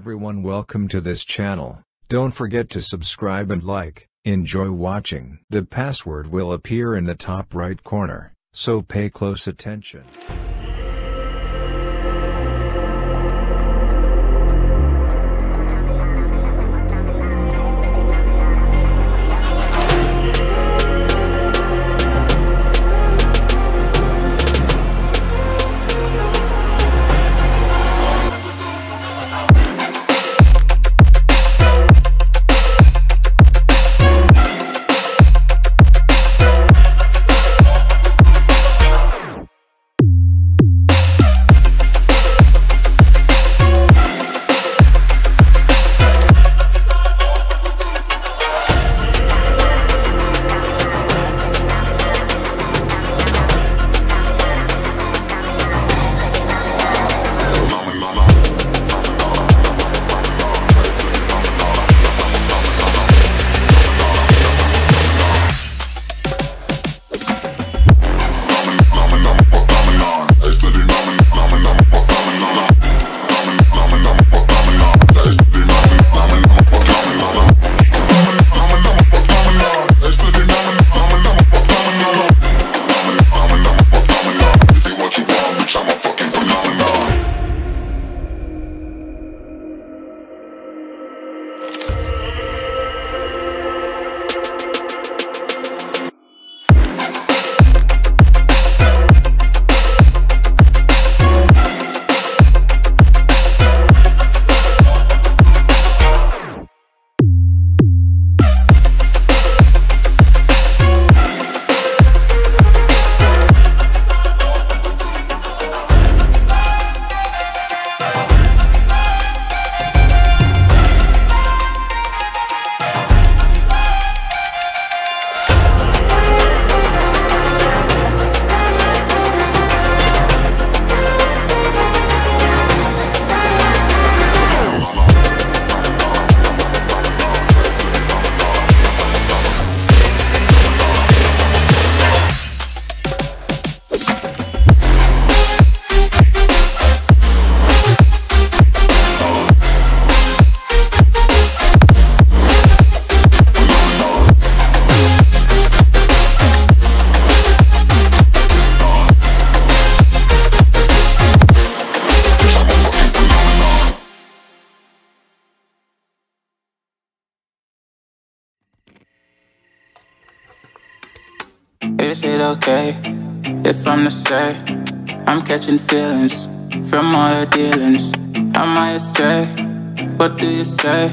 everyone, welcome to this channel. Don't forget to subscribe and like. Enjoy watching. The password will appear in the top right corner, so pay close attention. Is it okay if I'm to say I'm catching feelings from all the dealings? Am I astray? What do you say?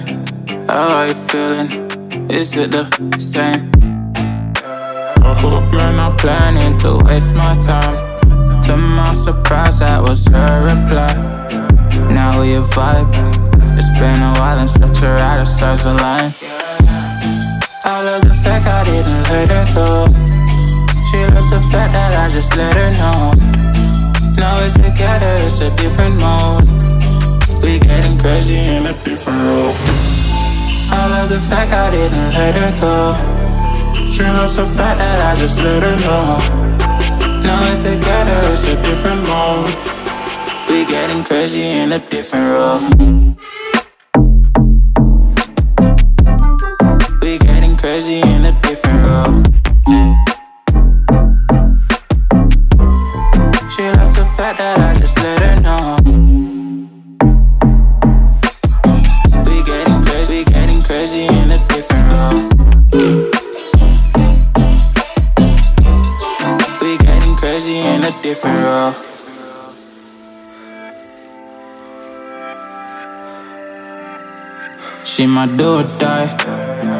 How are you feeling? Is it the same? I hope you're not planning to waste my time. To my surprise, that was her reply. Now we vibe. It's been a while and such a ride, the stars align. I love the fact I didn't let her go. She loves the fact that I just let her know. Now we're together, it's a different mode. We getting crazy in a different role. I love the fact I didn't let her go. She loves the fact that I just let her know. Now we're together, it's a different mode. We getting crazy in a different role. We getting crazy in a different role. She loves the fact that I just let her know. We getting crazy in a different role. We getting crazy in a different role. She my do or die,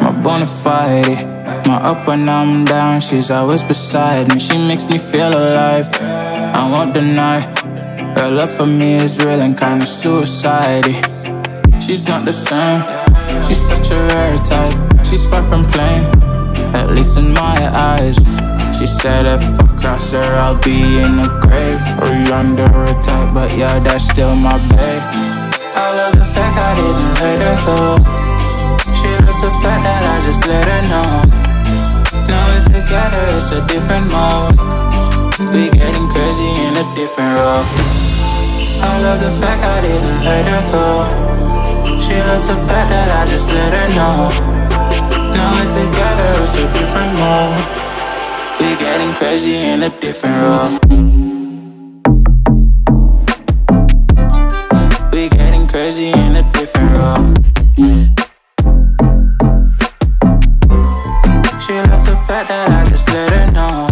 my bona fide. My up when I'm down, she's always beside me. She makes me feel alive, I won't deny. Her love for me is real and kinda suicide-y. She's not the same, she's such a rare type. She's far from plain, at least in my eyes. She said if I cross her, I'll be in the grave or under her type, but yeah, that's still my babe. I love the fact I didn't let her go. She loves the fact that I just let her know. Now we're together, it's a different mode. We getting crazy in a different role. I love the fact I didn't let her go. She loves the fact that I just let her know. Now we're together, it's a different mode. We're getting crazy in a different role. We're getting crazy in a different role. She loves the fact that I just let her know.